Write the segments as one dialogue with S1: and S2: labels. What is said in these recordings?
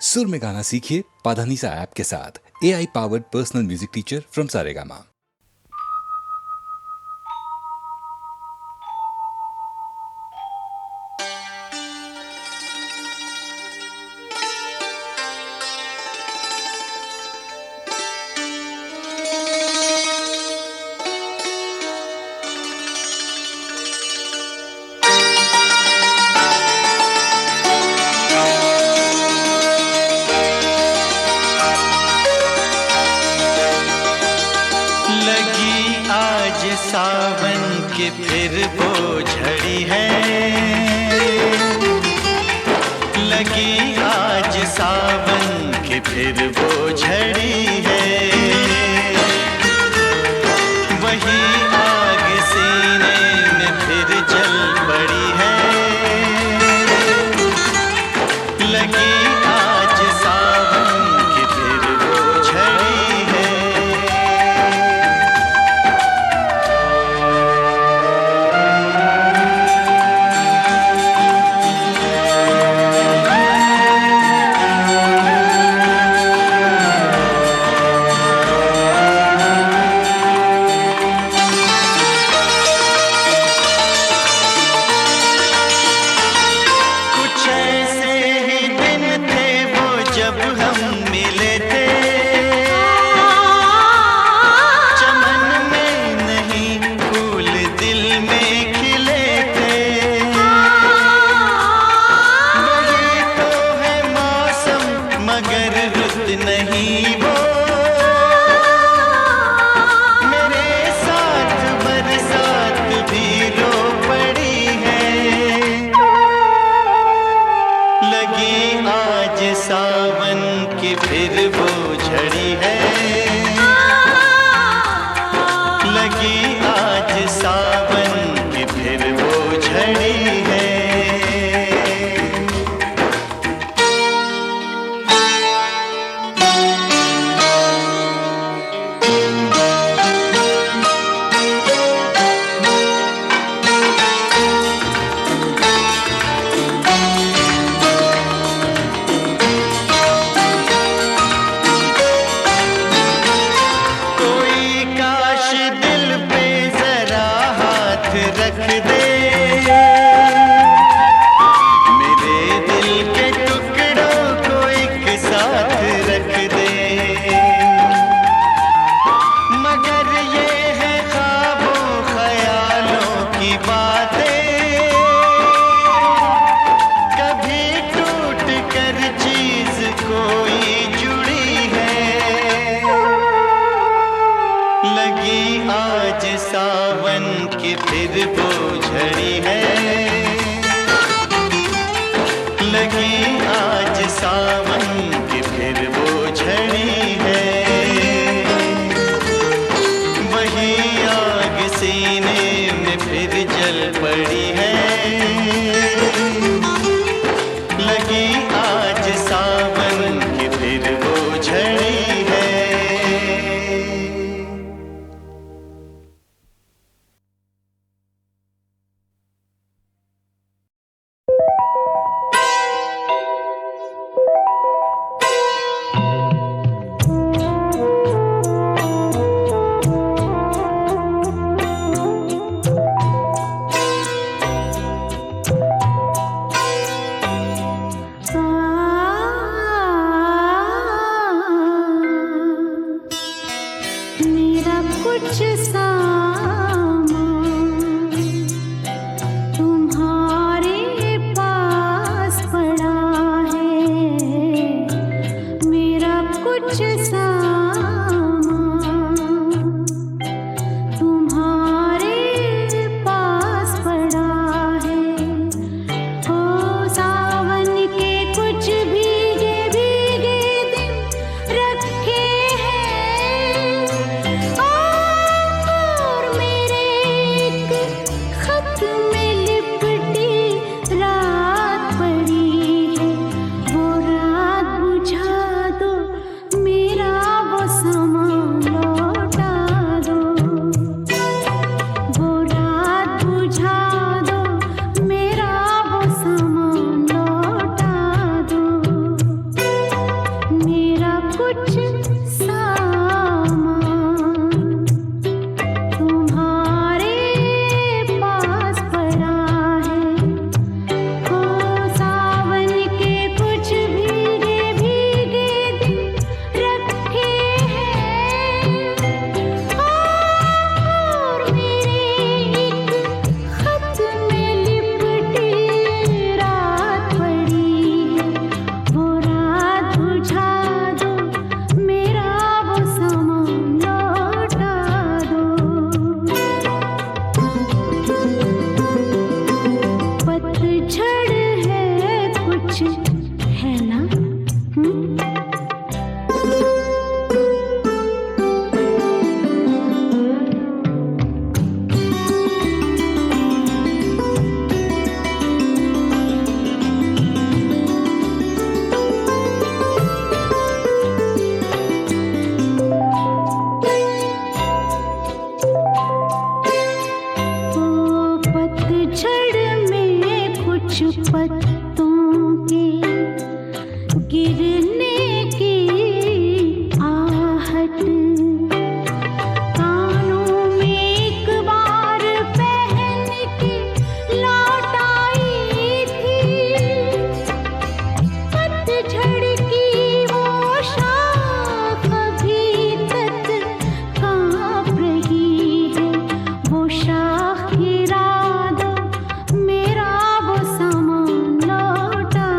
S1: सुर में गाना सीखिए पाधानीसा ऐप के साथ। AI powered personal music teacher from Saregama.
S2: Saavn की फिर वो झड़ी है, लगी आज सावन की फिर वो झड़ी है। वही आग सीने में फिर जल पड़ी है, लगी आज सावन की फिर वो झड़ी है। नहीं वो मेरे साथ बरसात भी रो पड़ी है, लगी आज सावन की फिर वो झड़ी है, लगी आज सावन की फिर वो झड़ी है। रख दे मेरे दिल के टुकड़ों को एक साथ रख दे, मगर ये है ख्वाबों ख्यालों की बातें, कभी टूट कर चीज कोई जुड़ी है, लगी आज सावन की फिर वो झड़ी है, लगी आज सावन की फिर वो झड़ी है। वही आग सीने में फिर जल पड़ी है, लगी आज सावन की
S3: गिरने की आहट कानों में एक बार पहन के लौट आई थी। पतझड़ की वो शाख अभी तक कांप रही है। वो शाख गिरा दो, मेरा वो सामान लौटा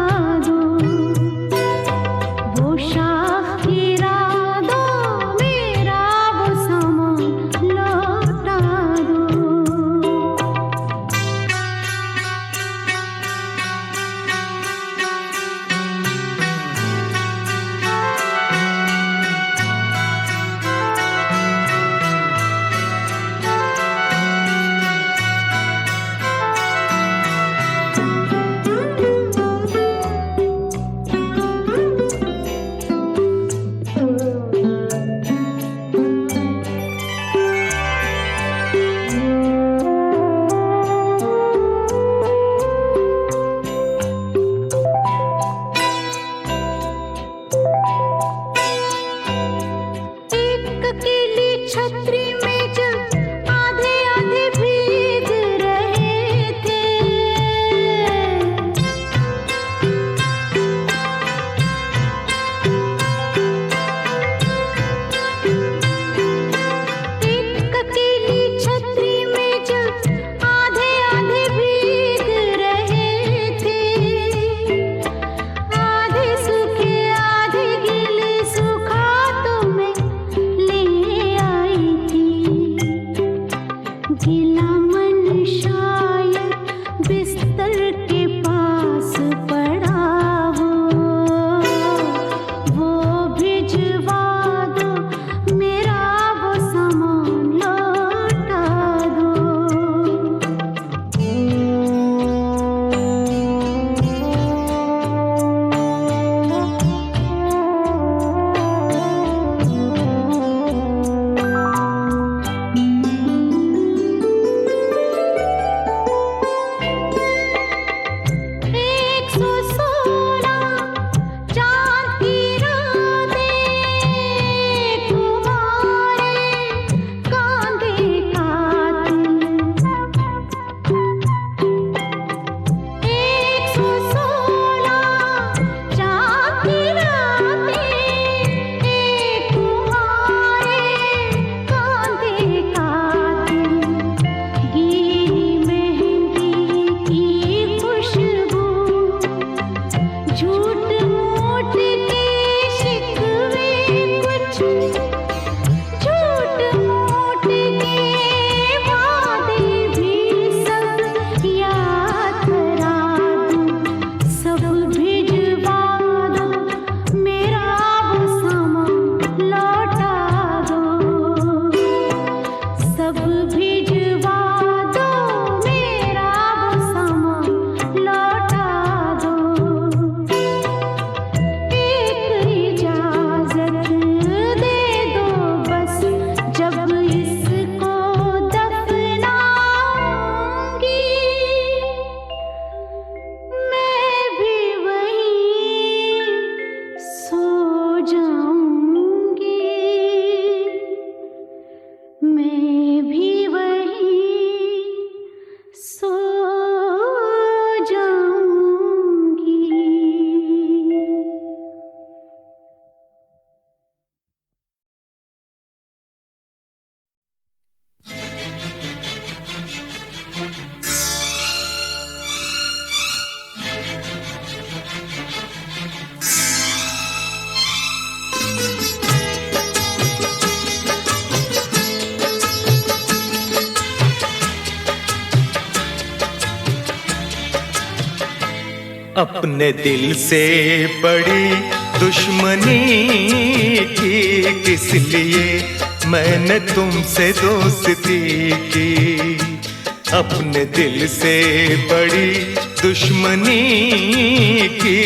S3: दो। वो शाख गिरा दो, मेरा वो सामान लौटा दो। एक अकेली छतरी में जब आधे आधे भीग रहे थे। एक अकेली छतरी में जब आधे आधे भीग रहे थे। आधे सूखे आधे गीले, सूखा तो मैं ले आई थी। गीला मन शायद बिस्तर के पास पड़ा हो। वो भिजवा दो, मेरा वो सामान लौटा दो। एक सौ सोलह चांद की रातें तुम्हारे कांधे कातिल। 116 चांद की रातें तुम्हारे कांधे कातिल। गीली मेहंदी की खुशबू, झूठ मूठ के शिकवे कुछ, झूठ मूठ के वादे भी सब याद करा दूं। सब भिजवा दो, मेरा वो सामान लौटा दो। सब भिजवा दो, मेरा वो सामान लौटा दो। एक इजाज़त दे दो बस, जब इसको दफनाऊंगी मैं भी वहीं सो जाऊंगी। मैं भी वहीं सो जाऊंगी।
S2: अपने दिल से बड़ी दुश्मनी की किस लिए मैंने तुमसे दोस्ती की। अपने दिल से बड़ी दुश्मनी की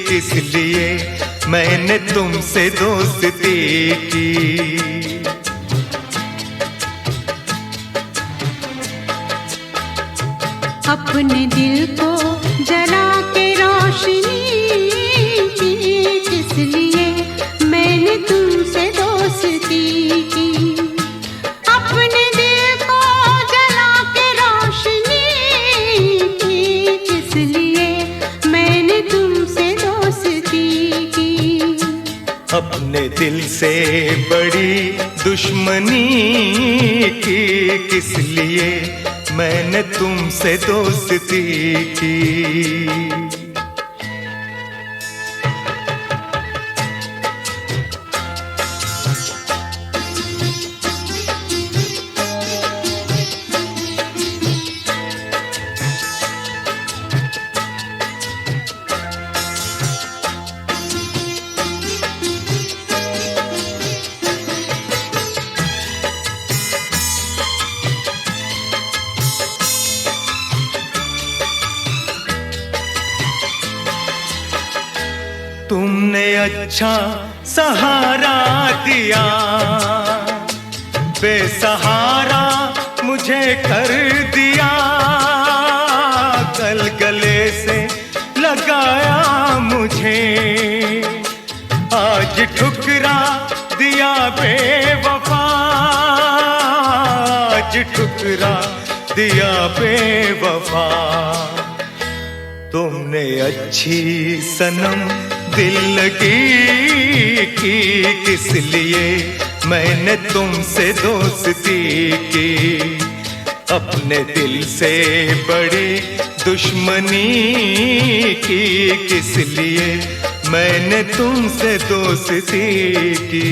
S2: किस लिए मैंने तुमसे दोस्ती की।
S3: अपने दिल को जला के रोशनी की
S2: अपने दिल से बड़ी दुश्मनी की किस लिए मैंने तुमसे दोस्ती की। तुमने अच्छा सहारा दिया, बेसहारा मुझे कर दिया। कल गले से लगाया मुझे, आज ठुकरा दिया बेवफा, आज ठुकरा दिया बेवफा। तुमने अच्छी सनम दिल लगी की किस लिए मैंने तुमसे दोस्ती की। अपने दिल से बड़ी दुश्मनी की किस लिए मैंने तुमसे दोस्ती की।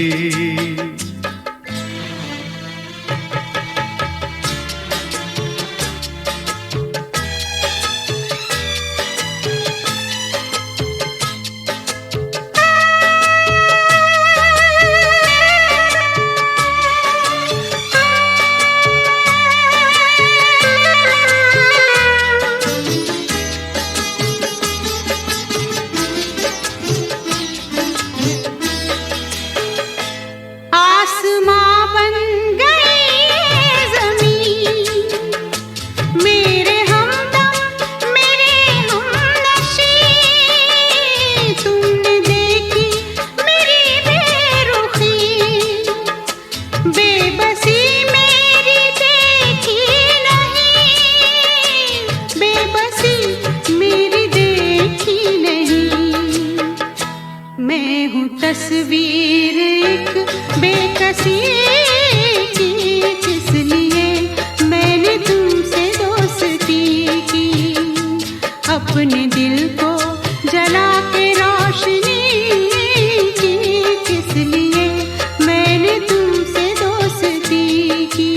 S3: तस्वीर एक बेकसी की किस लिए मैंने तुमसे दोस्ती की। अपने दिल को जला के रोशनी की किस लिए मैंने तुमसे दोस्ती की।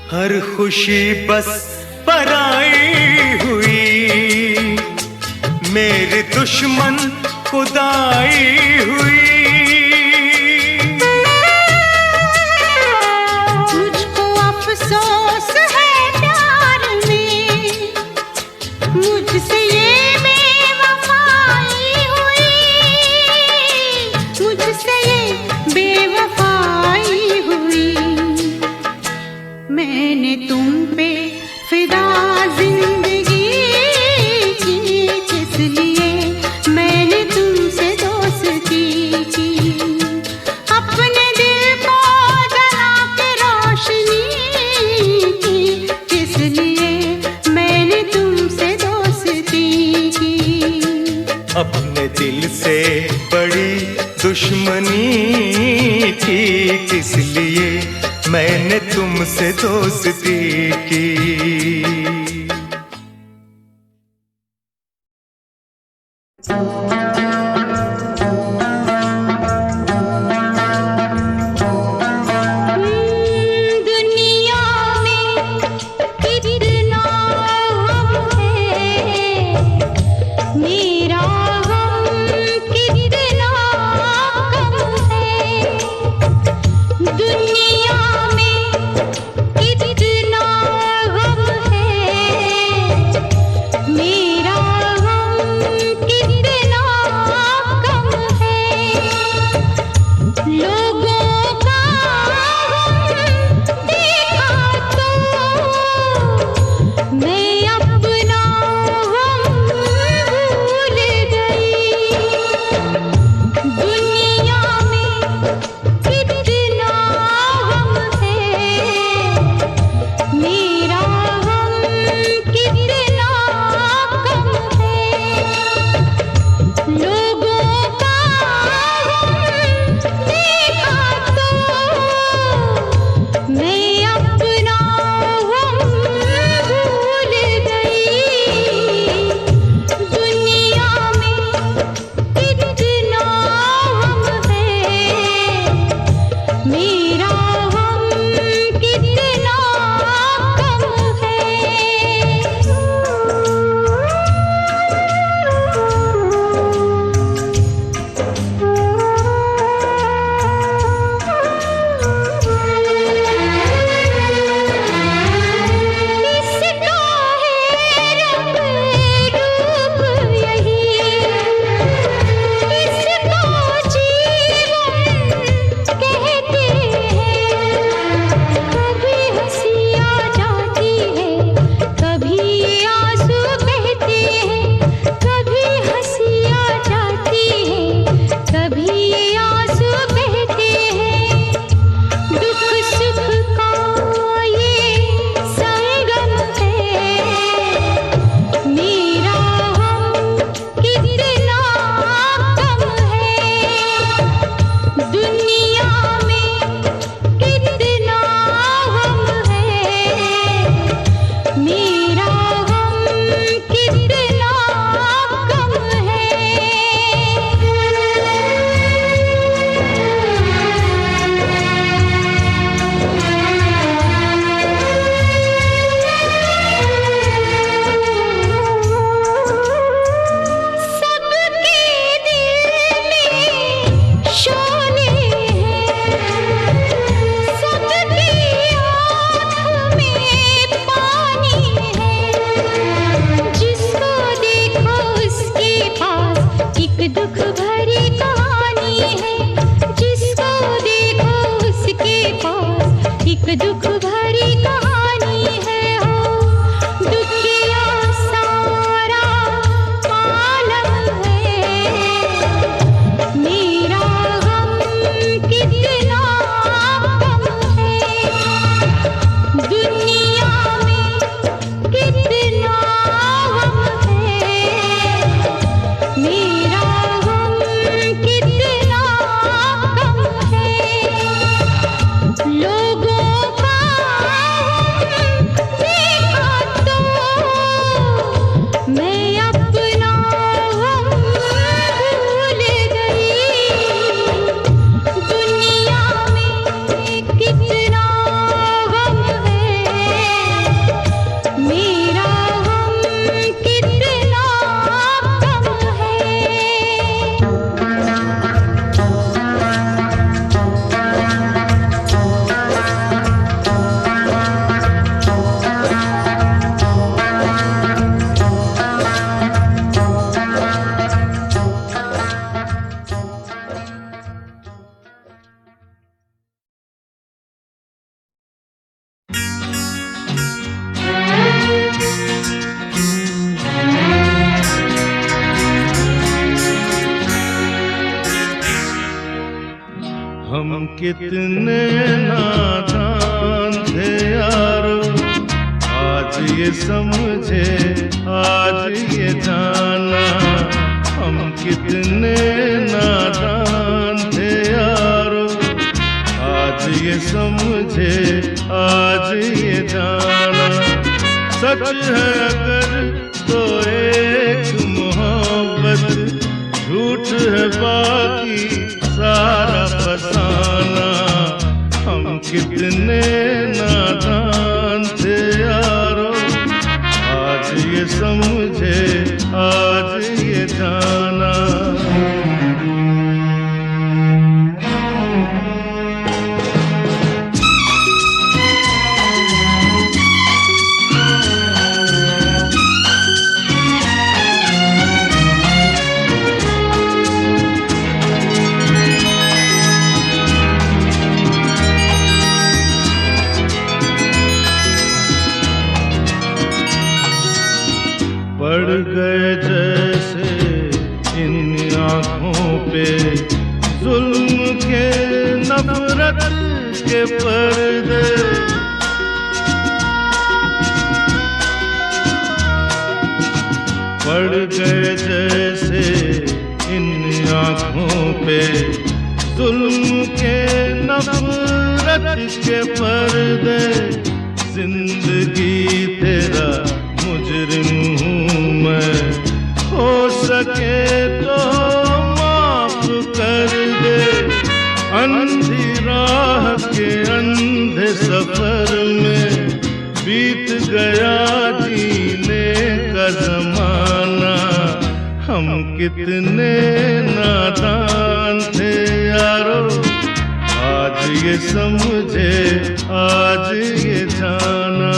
S2: हर खुशी बस पराई हुई, मेरे दुश्मन खुदाई हुई।
S3: मुझको अफसोस है प्यार में, मुझसे ये बेवफाई हुई, मुझसे ये बेवफाई हुई। मैंने तुम पे फिदा जिंदगी की किस लिए मैंने तुमसे दोस्ती की। अपने दिल को जला के रोशनी की किस लिए मैंने तुमसे दोस्ती की।
S2: अपने दिल से बड़ी दुश्मनी की किस लिए मैंने तुमसे दोस्ती की।
S3: दुनिया में कितना गम है, मेरा गम कितना कम है। दुनिया में कितना गम है, मेरा गम कितना
S4: कितने नादान थे यारो, आज ये समझे आज ये जाना। हम कितने नादान थे यारो, आज ये समझे आज ये जाना। सच है अगर तो एक मोहब्बत, झूठ है बाकी सारा फसाना। हम कितने नादान थे यारो, आज ये समझे आज ये जाना। पड़ गए जैसे इन आँखों पे जुल्म के नफरत के पर्दे। पड़ गए जैसे इन आँखों पे जुल्म के नफरत के पर्दे। जिंदगी तेरा मुजरिम हूँ मैं, हो सके तो माफ कर दे। अंधी राह के अंधे सफर में बीत गया जीने का जमाना। हम कितने नादान थे यारो, आज ये समझे आज ये जाना।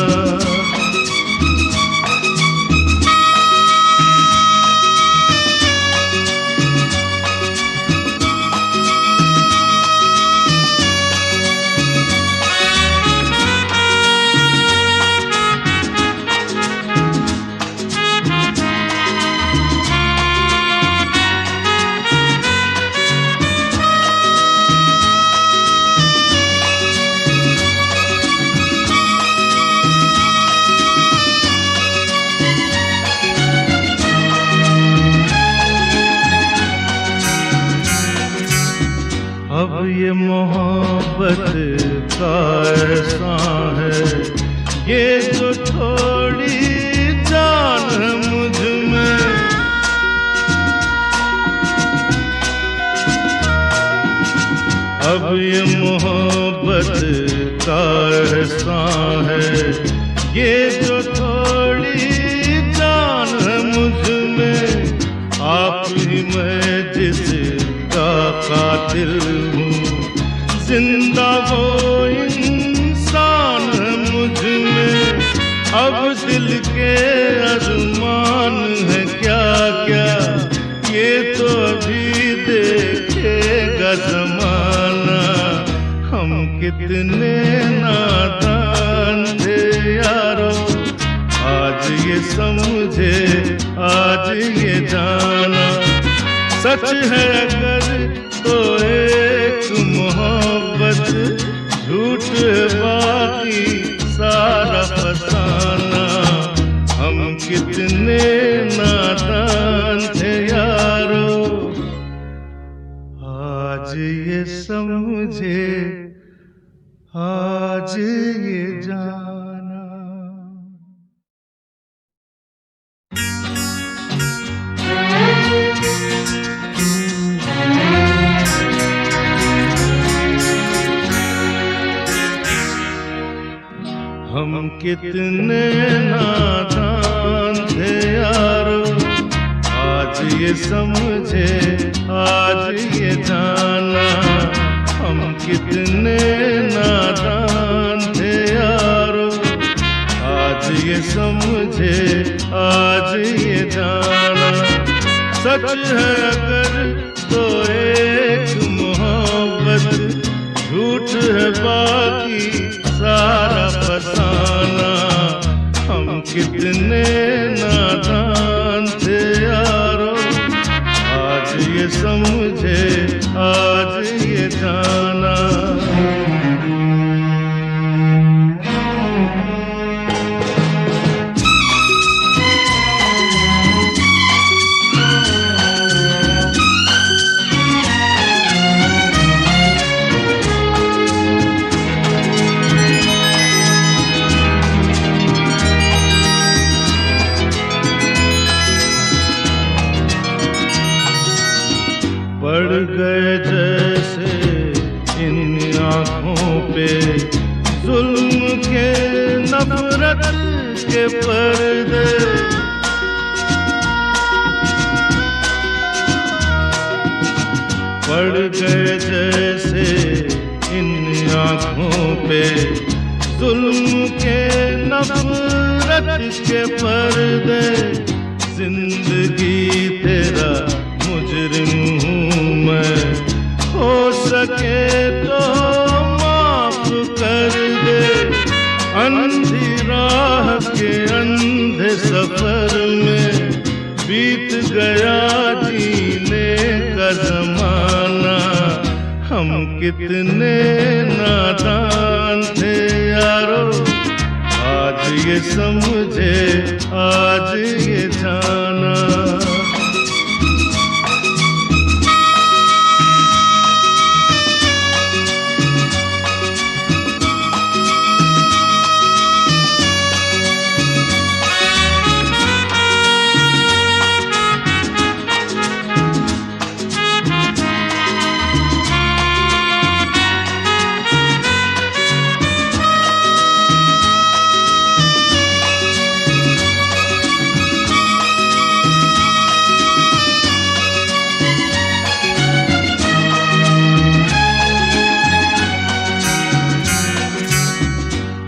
S4: अब ये मोहब्बत का ऐसा है, ये जो थोड़ी जान है मुझ में। अब ये मोहब्बत का ऐसा है, ये जो थोड़ी जान है मुझ में। आप ही मैं जिसका कातिल हूँ, जिंदा वो इंसान है मुझ में। अब दिल के अरमान है क्या क्या, ये तो अभी देखेगा जमाना। हम कितने नादान थे यारो, आज ये समझे आज ये जाना। सच है अगर तो एक मोहब्बत, झूठ बाकी सारा फसाना। हम कितने नादान थे यारो, आज ये समझे आज ये जाना। हम कितने नादान थे यारो, आज ये समझे आज ये जाना। हम कितने नादान थे यारो, आज ये समझे आज ये जाना। सच है अगर तो एक मोहब्बत, झूठ है बाकी सारा फसाना। हम कितने नादान थे यारो, आज ये समझे आज ये जाना। पड़ गए जैसे इन आँखों पे जुल्म के नफरत के पर्दे। पड़ गए जैसे इन आँखों पे जुल्म के नफरत के पर्दे। जिंदगी तेरा मुजरिम हूँ मैं, हो सके तो माफ कर दे। अंधी राह के अंधे सफर में बीत गया जीने का जमाना। हम कितने नादान थे यारो, आज ये समझे आज ये जाना।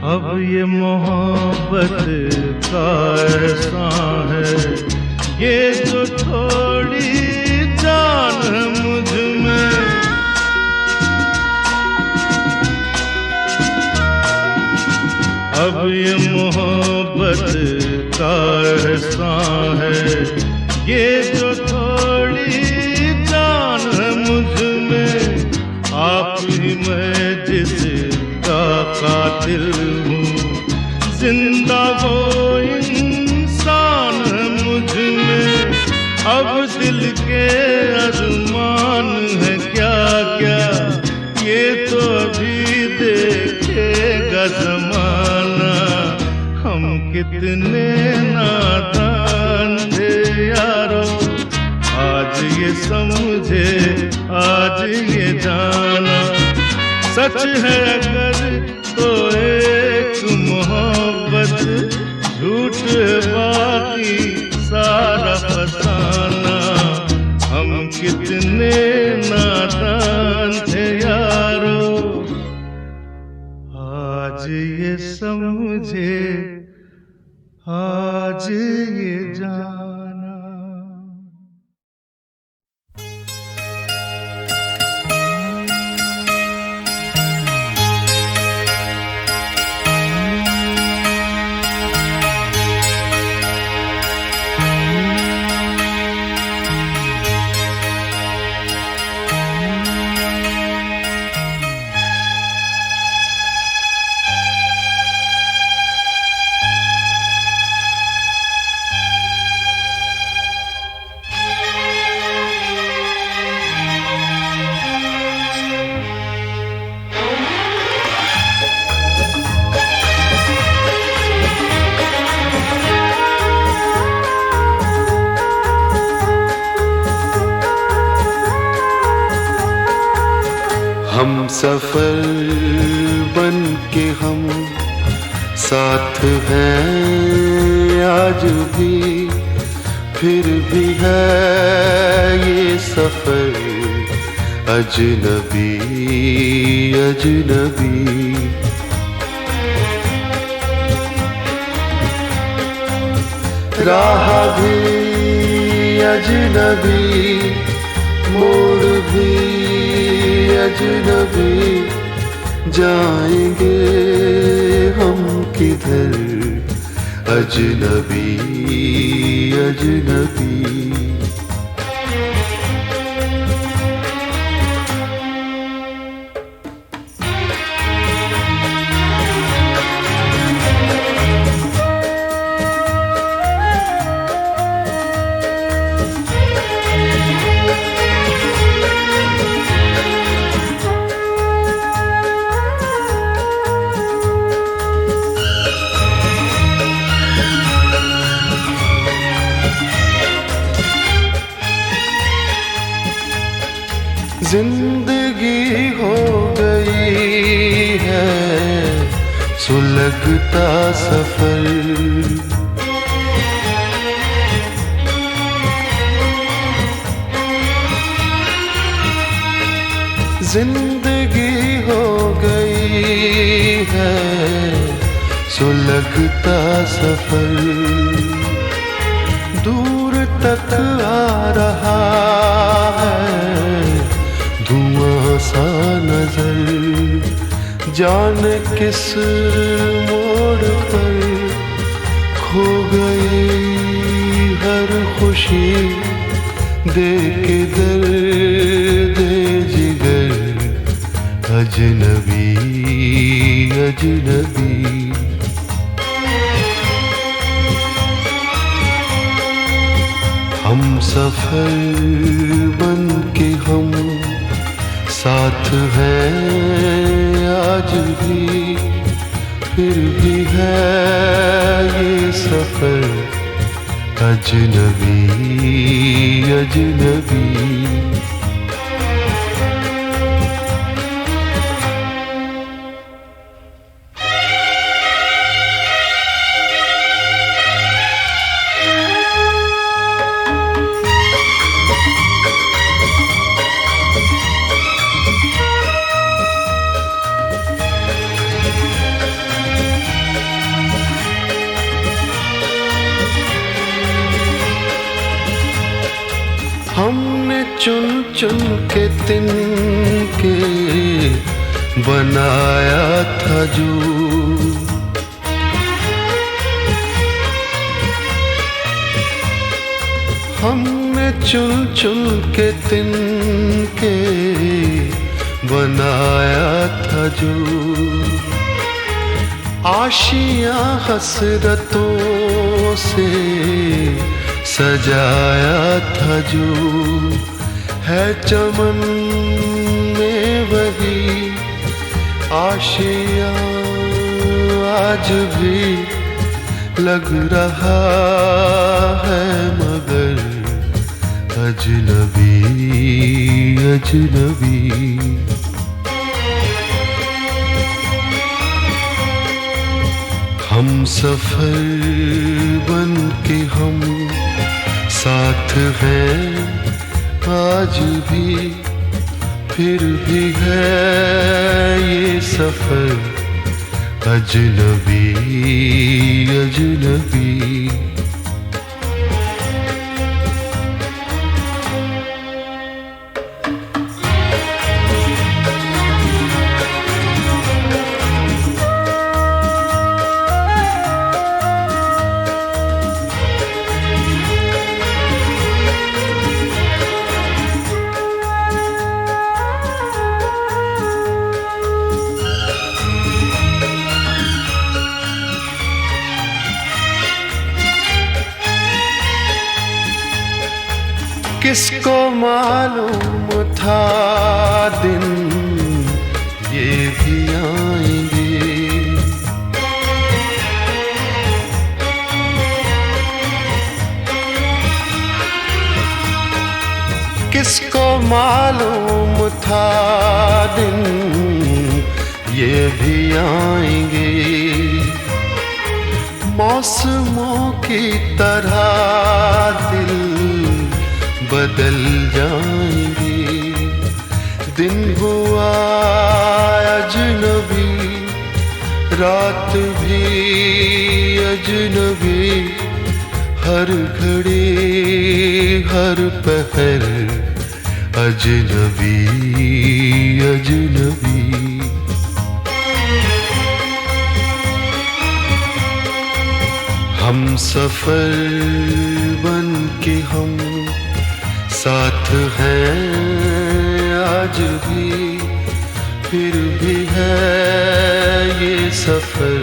S4: अब ये मोहब्बत का ऐसा है, ये जो थोड़ी जान है मुझ में। अब ये मोहब्बत का ऐसा है, ये जो थोड़ी जान है मुझ में। आप ही मैं जिसका कातिल हूँ, जिंदा वो इंसान है मुझ में। अब दिल के अरमान है क्या क्या, ये तो अभी देखेगा जमाना। हम कितने नादान थे यारो, आज ये समझे आज ये जाना। सच है अगर तो एक मोहब्बत, झूठ बाकी सारा फसाना। हम कितने नादान थे यारो, आज ये समझे आज ये जाना।
S5: हम सफर बन के हम साथ हैं आज भी, फिर भी है ये सफर अजनबी अजनबी। राह भी अजनबी, मोड़ भी अजनबी, जाएंगे हम किधर अजनबी अजनबी। जिंदगी हो गई है सुलगता सफर, जिंदगी हो गई है सुलगता सफर, दूर तक आ रहा है धुआं सा नजर, जाने किस मोड़ पर खो गई हर खुशी, दे के दर्द जिगर अजनबी अजनबी। हम सफर बन के हम साथ हैं आज भी, फिर भी है ये सफर अजनबी अजनबी। हमने चुन चुन के तिनके बनाया था जो, हमने चुन चुन के तिनके बनाया था जो, आशियां हसरतों से सजाया था जो, है चमन में वही आशियां आज भी लग रहा है मगर अजनबी अजनबी। हम सफर बन के हम साथ हैं आज भी, फिर भी है ये सफर अजनबी अजनबी। किसको मालूम था दिन ये भी आएंगे, किसको मालूम था दिन ये भी आएंगे, मौसमों की तरह दिल बदल जाएंगे, दिन हुआ अजनबी रात भी अजनबी, हर घड़ी हर पहर अजनबी अजनबी। हम सफर बन के हम साथ हैं आज भी, फिर भी है ये सफर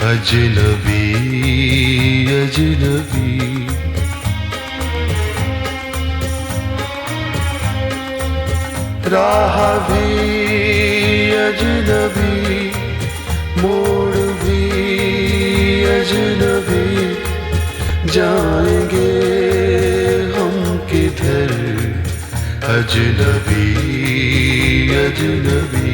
S5: अजनबी अजनबी। राह भी अजनबी, मोड़ भी अजनबी, जाएंगे हम किधर अजनबी अजनबी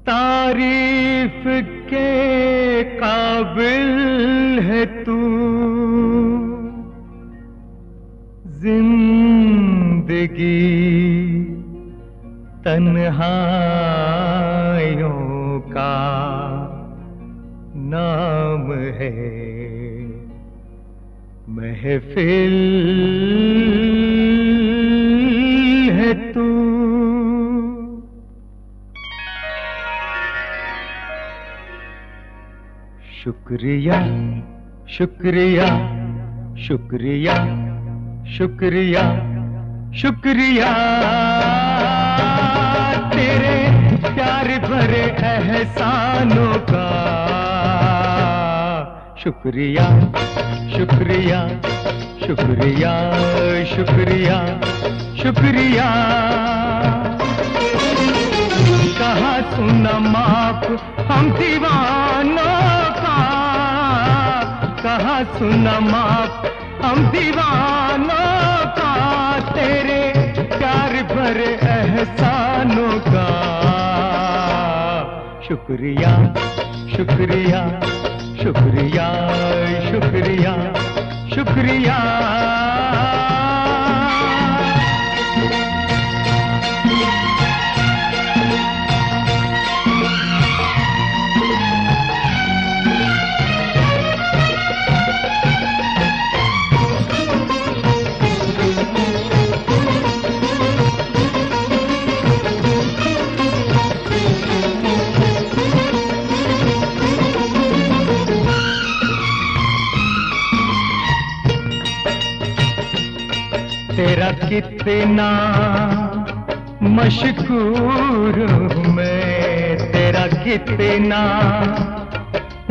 S6: तारीफ के काबिल है तू, जिंदगी तन्हाइयों का नाम है, महफिल है तू। शुक्रिया शुक्रिया शुक्रिया शुक्रिया शुक्रिया तेरे प्यार भरे एहसानों का। शुक्रिया शुक्रिया शुक्रिया शुक्रिया शुक्रिया। कहाँ सुना माफ हम दीवानों का, कहाँ सुना माफ हम दीवानों का, तेरे प्यार भरे एहसानों का। शुक्रिया शुक्रिया शुक्रिया शुक्रिया शुक्रिया। तेरा कितना मशकूर हूँ मैं, तेरा कितना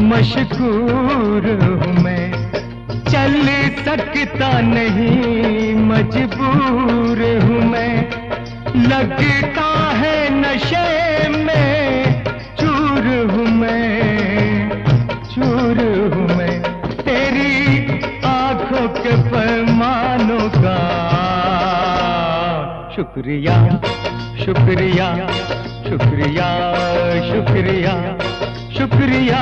S6: मशकूर हूँ मैं। चल सकता नहीं मजबूर हूँ मैं, लगता है नशे में चूर हूँ मैं, चूर हूँ मैं। तेरी आंखों के पैमानों का। शुक्रिया शुक्रिया शुक्रिया शुक्रिया शुक्रिया।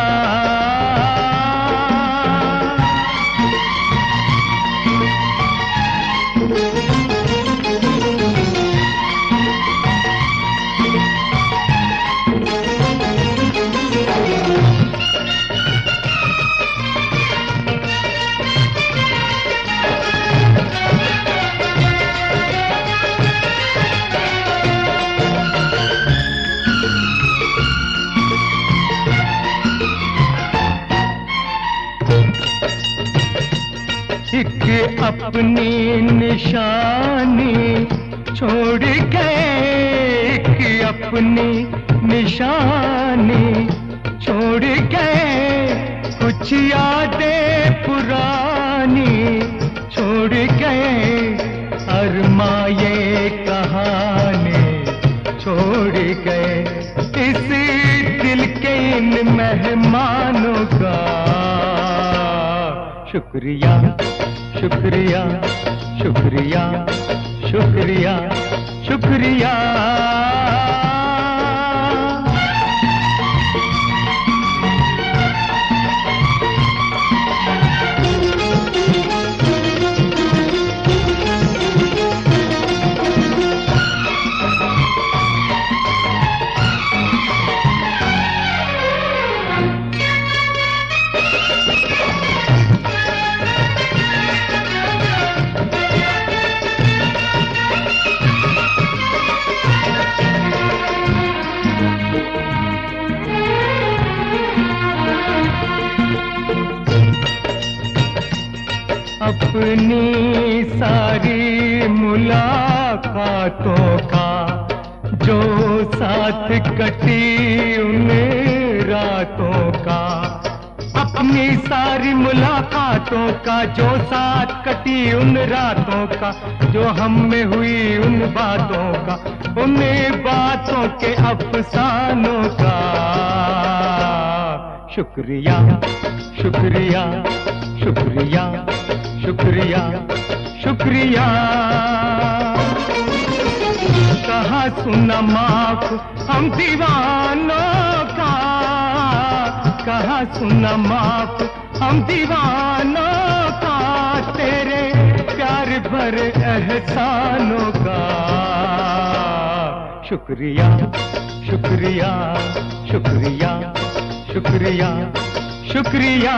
S6: एक अपनी निशानी छोड़ गए, एक अपनी निशानी छोड़ गए। कुछ यादें पुरानी छोड़ गए, अरमाए कहानी छोड़ गए। इस दिल के इन मेहमानों का। शुक्रिया शुक्रिया शुक्रिया शुक्रिया शुक्रिया। मुलाकातों का, जो साथ कटी उन रातों का, अपनी सारी मुलाकातों का, जो साथ कटी उन रातों का, जो हम में हुई उन बातों का, उन बातों के अफसानों का। शुक्रिया शुक्रिया शुक्रिया शुक्रिया शुक्रिया। कहा सुना माफ हम दीवानों का, कहा सुना माफ हम दीवानों का, तेरे प्यार भरे एहसानों का। शुक्रिया शुक्रिया शुक्रिया शुक्रिया शुक्रिया।